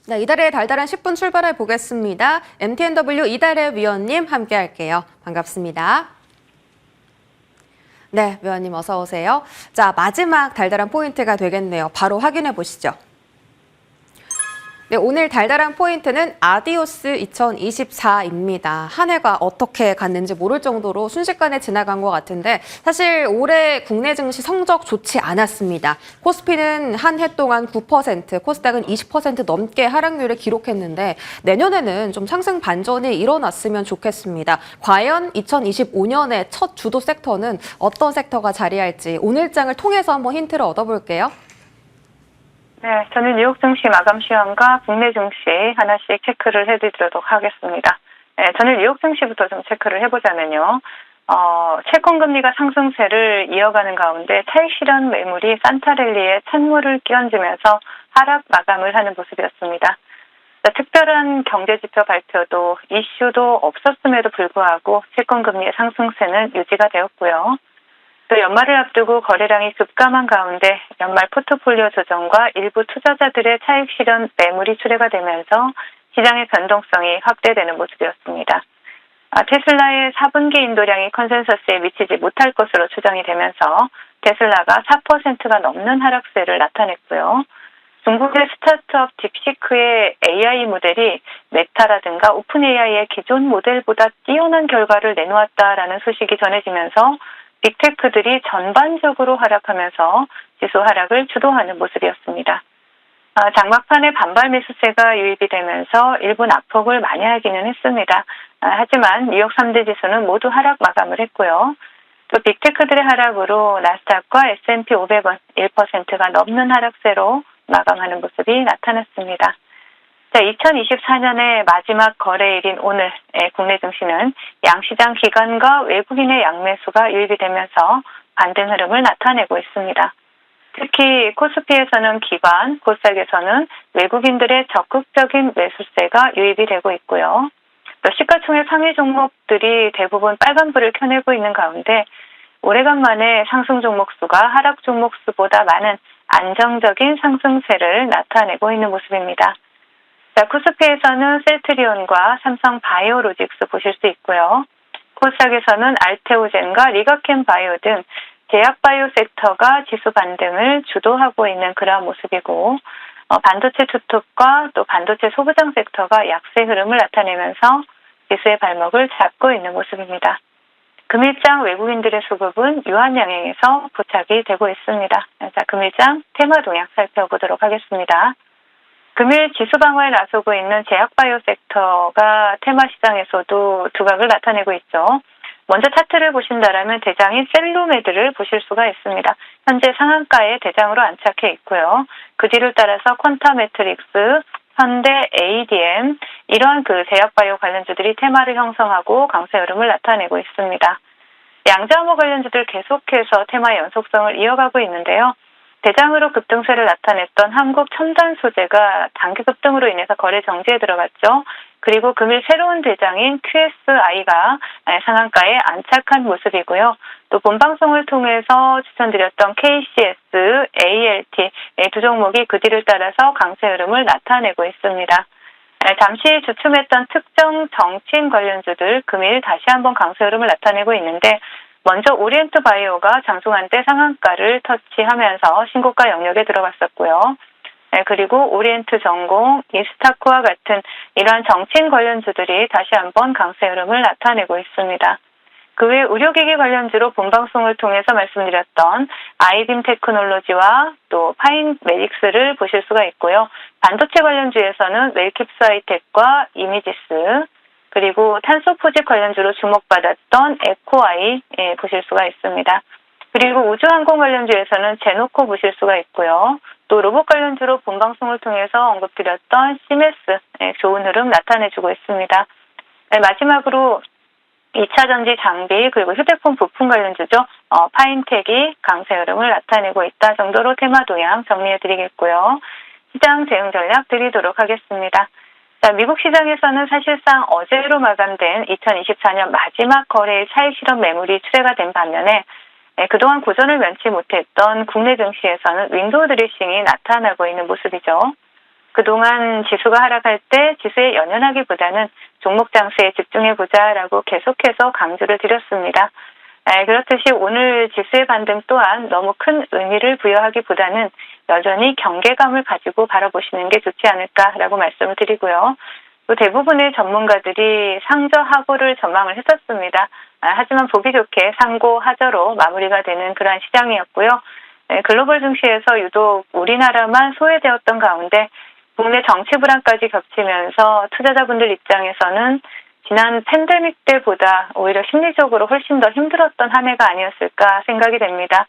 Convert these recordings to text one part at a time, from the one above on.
네, 이달의 달달한 10분 출발해 보겠습니다. MTNW 이달의 위원님 함께 할게요. 반갑습니다. 네, 위원님 어서 오세요. 자, 마지막 달달한 포인트가 되겠네요. 바로 확인해 보시죠. 네, 오늘 달달한 포인트는 아디오스 2024입니다. 한 해가 어떻게 갔는지 모를 정도로 순식간에 지나간 것 같은데 사실 올해 국내 증시 성적 좋지 않았습니다. 코스피는 한 해 동안 9%, 코스닥은 20% 넘게 하락률을 기록했는데 내년에는 좀 상승 반전이 일어났으면 좋겠습니다. 과연 2025년의 첫 주도 섹터는 어떤 섹터가 자리할지 오늘장을 통해서 한번 힌트를 얻어볼게요. 네, 저는 뉴욕 증시 마감 시황과 국내 증시 하나씩 체크를 해드리도록 하겠습니다. 네, 저는 뉴욕 증시부터 좀 체크를 해보자면요. 채권 금리가 상승세를 이어가는 가운데 차익 실현 매물이 산타랠리에 찬물을 끼얹으면서 하락 마감을 하는 모습이었습니다. 특별한 경제지표 발표도 이슈도 없었음에도 불구하고 채권 금리의 상승세는 유지가 되었고요. 또 연말을 앞두고 거래량이 급감한 가운데 연말 포트폴리오 조정과 일부 투자자들의 차익 실현 매물이 출회가 되면서 시장의 변동성이 확대되는 모습이었습니다. 테슬라의 4분기 인도량이 컨센서스에 미치지 못할 것으로 추정이 되면서 테슬라가 4%가 넘는 하락세를 나타냈고요. 중국의 스타트업 딥시크의 AI 모델이 메타라든가 오픈 AI의 기존 모델보다 뛰어난 결과를 내놓았다라는 소식이 전해지면서 빅테크들이 전반적으로 하락하면서 지수 하락을 주도하는 모습이었습니다. 장막판에 반발 매수세가 유입이 되면서 일부 낙폭을 만회하기는 했습니다. 하지만 뉴욕 3대 지수는 모두 하락 마감을 했고요. 또 빅테크들의 하락으로 나스닥과 S&P 500은 1%가 넘는 하락세로 마감하는 모습이 나타났습니다. 2024년의 마지막 거래일인 오늘 국내 증시는 양시장 기관과 외국인의 양매수가 유입이 되면서 반등 흐름을 나타내고 있습니다. 특히 코스피에서는 기관, 코스닥에서는 외국인들의 적극적인 매수세가 유입이 되고 있고요. 또 시가총액 상위 종목들이 대부분 빨간불을 켜내고 있는 가운데 오래간만에 상승 종목 수가 하락 종목 수보다 많은 안정적인 상승세를 나타내고 있는 모습입니다. 코스피에서는 셀트리온과 삼성 바이오로직스 보실 수 있고요. 코스닥에서는 알테오젠과 리가켄 바이오 등 제약바이오 섹터가 지수 반등을 주도하고 있는 그러한 모습이고 반도체 투톱과 또 반도체 소부장 섹터가 약세 흐름을 나타내면서 지수의 발목을 잡고 있는 모습입니다. 금일장 외국인들의 수급은 유한양행에서 포착이 되고 있습니다. 자, 금일장 테마 동향 살펴보도록 하겠습니다. 금일 지수 방어에 나서고 있는 제약바이오 섹터가 테마 시장에서도 두각을 나타내고 있죠. 먼저 차트를 보신다면 대장인 셀로메드를 보실 수가 있습니다. 현재 상한가에 대장으로 안착해 있고요. 그 뒤를 따라서 퀀타매트릭스, 현대, ADM 이런 제약바이오 관련주들이 테마를 형성하고 강세 흐름을 나타내고 있습니다. 양자암호 관련주들 계속해서 테마 연속성을 이어가고 있는데요. 대장으로 급등세를 나타냈던 한국 첨단 소재가 단기 급등으로 인해서 거래 정지에 들어갔죠. 그리고 금일 새로운 대장인 QSI가 상한가에 안착한 모습이고요. 또 본방송을 통해서 추천드렸던 KCS, ALT 두 종목이 그 뒤를 따라서 강세 흐름을 나타내고 있습니다. 잠시 주춤했던 특정 정치인 관련주들 금일 다시 한번 강세 흐름을 나타내고 있는데 먼저 오리엔트 바이오가 장중한 때 상한가를 터치하면서 신고가 영역에 들어갔었고요. 그리고 오리엔트 전공, 이스타크와 같은 이러한 정치인 관련주들이 다시 한번 강세 흐름을 나타내고 있습니다. 그 외 의료기기 관련주로 본방송을 통해서 말씀드렸던 아이빔 테크놀로지와 또 파인 메딕스를 보실 수가 있고요. 반도체 관련주에서는 웰캡스 하이텍과 이미지스, 그리고 탄소 포집 관련주로 주목받았던 에코아이 보실 수가 있습니다. 그리고 우주항공 관련주에서는 제노코 보실 수가 있고요. 또 로봇 관련주로 본방송을 통해서 언급드렸던 시메스 좋은 흐름 나타내주고 있습니다. 마지막으로 2차 전지 장비 그리고 휴대폰 부품 관련주죠. 파인텍이 강세 흐름을 나타내고 있다 정도로 테마 동향 정리해드리겠고요. 시장 대응 전략 드리도록 하겠습니다. 자, 미국 시장에서는 사실상 어제로 마감된 2024년 마지막 거래일 차익 실현 매물이 출회가 된 반면에 그동안 고전을 면치 못했던 국내 증시에서는 윈도우 드레싱이 나타나고 있는 모습이죠. 그동안 지수가 하락할 때 지수에 연연하기보다는 종목 장세에 집중해보자라고 계속해서 강조를 드렸습니다. 그렇듯이 오늘 지수의 반등 또한 너무 큰 의미를 부여하기보다는 여전히 경계감을 가지고 바라보시는 게 좋지 않을까라고 말씀을 드리고요. 또 대부분의 전문가들이 상저하고를 전망을 했었습니다. 하지만 보기 좋게 상고하저로 마무리가 되는 그러한 시장이었고요. 글로벌 증시에서 유독 우리나라만 소외되었던 가운데 국내 정치 불안까지 겹치면서 투자자분들 입장에서는 지난 팬데믹 때보다 오히려 심리적으로 훨씬 더 힘들었던 한 해가 아니었을까 생각이 됩니다.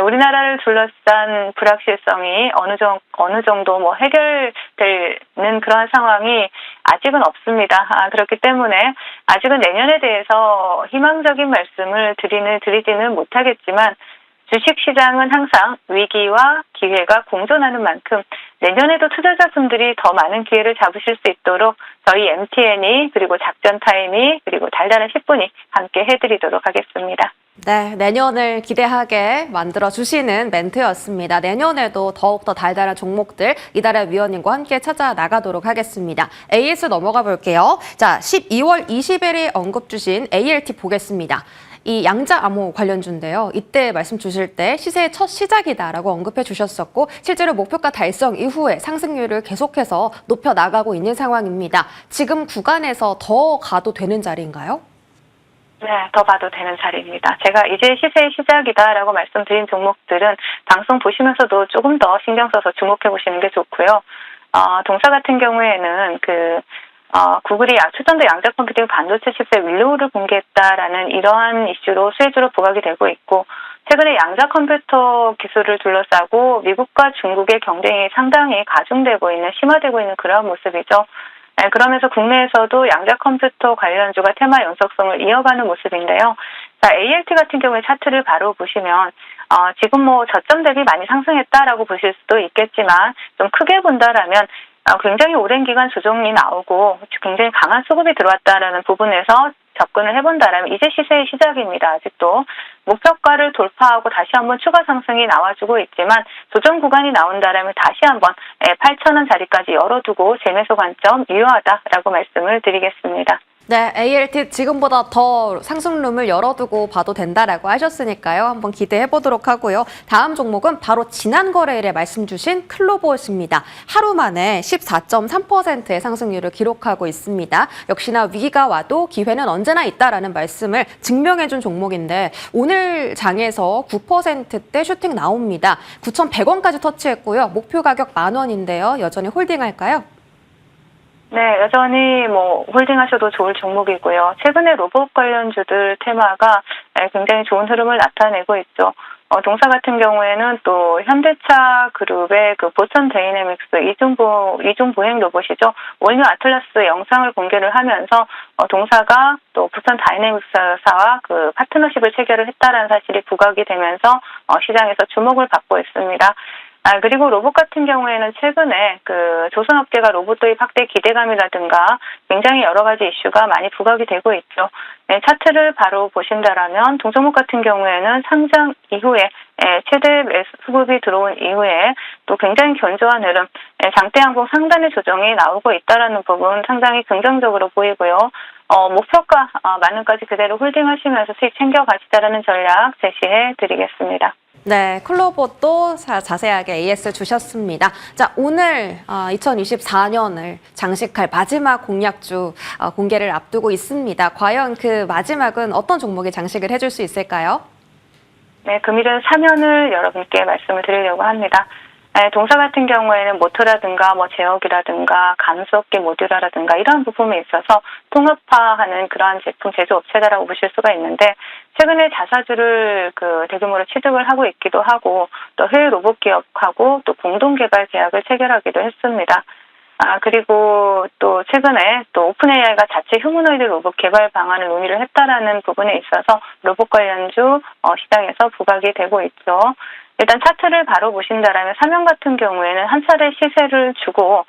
우리나라를 둘러싼 불확실성이 어느 정도 해결되는 그런 상황이 아직은 없습니다. 그렇기 때문에 아직은 내년에 대해서 희망적인 말씀을 드리지는 못하겠지만 주식시장은 항상 위기와 기회가 공존하는 만큼 내년에도 투자자분들이 더 많은 기회를 잡으실 수 있도록 저희 MTN이 그리고 작전 타임이 그리고 달달한 10분이 함께 해드리도록 하겠습니다. 네, 내년을 기대하게 만들어주시는 멘트였습니다. 내년에도 더욱더 달달한 종목들 이달의 위원님과 함께 찾아 나가도록 하겠습니다. AS 넘어가 볼게요. 자, 12월 20일에 언급 주신 ALT 보겠습니다. 이 양자 암호 관련주인데요. 이때 말씀 주실 때 시세의 첫 시작이다라고 언급해 주셨었고 실제로 목표가 달성 이후에 상승률을 계속해서 높여 나가고 있는 상황입니다. 지금 구간에서 더 가도 되는 자리인가요? 네, 더 봐도 되는 자리입니다. 제가 이제 시세의 시작이다라고 말씀드린 종목들은 방송 보시면서도 조금 더 신경 써서 주목해 보시는 게 좋고요. 동사 같은 경우에는 구글이 초전도 양자 컴퓨팅 반도체 칩셋 윌로우를 공개했다라는 이러한 이슈로 수혜주로 부각이 되고 있고 최근에 양자 컴퓨터 기술을 둘러싸고 미국과 중국의 경쟁이 상당히 가중되고 있는 심화되고 있는 그러한 모습이죠. 그러면서 국내에서도 양자 컴퓨터 관련주가 테마 연속성을 이어가는 모습인데요. 자, ALT 같은 경우에 차트를 바로 보시면 지금 저점 대비 많이 상승했다라고 보실 수도 있겠지만 좀 크게 본다라면 굉장히 오랜 기간 조정이 나오고 굉장히 강한 수급이 들어왔다라는 부분에서 접근을 해본다라면 이제 시세의 시작입니다. 아직도 목표가를 돌파하고 다시 한번 추가 상승이 나와주고 있지만 조정 구간이 나온다라면 다시 한번 8,000원 자리까지 열어두고 재매수 관점 유효하다라고 말씀을 드리겠습니다. 네, ALT 지금보다 더 상승룸을 열어두고 봐도 된다라고 하셨으니까요. 한번 기대해 보도록 하고요. 다음 종목은 바로 지난 거래일에 말씀 주신 클로봇입니다. 하루 만에 14.3%의 상승률을 기록하고 있습니다. 역시나 위기가 와도 기회는 언제나 있다라는 말씀을 증명해 준 종목인데 오늘 장에서 9%대 슈팅 나옵니다. 9,100원까지 터치했고요. 목표 가격 10,000원인데요. 여전히 홀딩할까요? 네, 여전히 홀딩하셔도 좋을 종목이고요. 최근에 로봇 관련주들 테마가 굉장히 좋은 흐름을 나타내고 있죠. 동사 같은 경우에는 또 현대차 그룹의 보스턴 다이내믹스 이중 보행 로봇이죠. 올뉴 아틀라스 영상을 공개를 하면서 동사가 또 보스턴 다이내믹스사와 파트너십을 체결을 했다라는 사실이 부각이 되면서 시장에서 주목을 받고 있습니다. 그리고 로봇 같은 경우에는 최근에 조선업계가 로봇 도입 확대 기대감이라든가 굉장히 여러 가지 이슈가 많이 부각이 되고 있죠. 네, 차트를 바로 보신다라면 동종목 같은 경우에는 상장 이후에 최대 매수 수급이 들어온 이후에 또 굉장히 견조한 흐름, 장대 양봉 상단의 조정이 나오고 있다라는 부분 상당히 긍정적으로 보이고요. 목표가 10,000원까지 그대로 홀딩하시면서 수익 챙겨가시자라는 전략 제시해 드리겠습니다. 네, 클로봇도 자세하게 AS 주셨습니다. 자, 오늘 2024년을 장식할 마지막 공약주 공개를 앞두고 있습니다. 과연 그 마지막은 어떤 종목이 장식을 해줄 수 있을까요? 네, 금일은 사면을 여러분께 말씀을 드리려고 합니다. 동사 같은 경우에는 모터라든가 제어기라든가 감속기 모듈화라든가 이러한 부품에 있어서 통합화하는 그러한 제품 제조업체다라고 보실 수가 있는데 최근에 자사주를 대규모로 취득을 하고 있기도 하고 또 해외 로봇 기업하고 또 공동 개발 계약을 체결하기도 했습니다. 그리고 또 최근에 또 오픈 AI가 자체 휴머노이드 로봇 개발 방안을 논의를 했다라는 부분에 있어서 로봇 관련주 시장에서 부각이 되고 있죠. 일단 차트를 바로 보신다라면 사면 같은 경우에는 한 차례 시세를 주고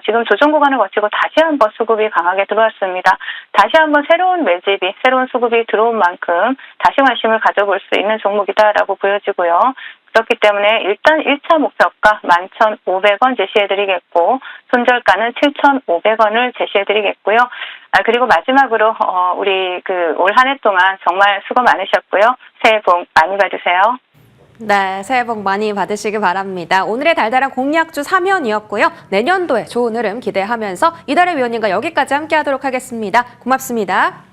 지금 조정 구간을 거치고 다시 한번 수급이 강하게 들어왔습니다. 다시 한번 새로운 매집이, 새로운 수급이 들어온 만큼 다시 관심을 가져볼 수 있는 종목이다라고 보여지고요. 그렇기 때문에 일단 1차 목표가 11,500원 제시해드리겠고 손절가는 7,500원을 제시해드리겠고요. 그리고 마지막으로 우리 올 한 해 동안 정말 수고 많으셨고요. 새해 복 많이 받으세요. 네, 새해 복 많이 받으시기 바랍니다. 오늘의 달달한 공약주 3연이었고요. 내년도에 좋은 흐름 기대하면서 이달의 위원님과 여기까지 함께하도록 하겠습니다. 고맙습니다.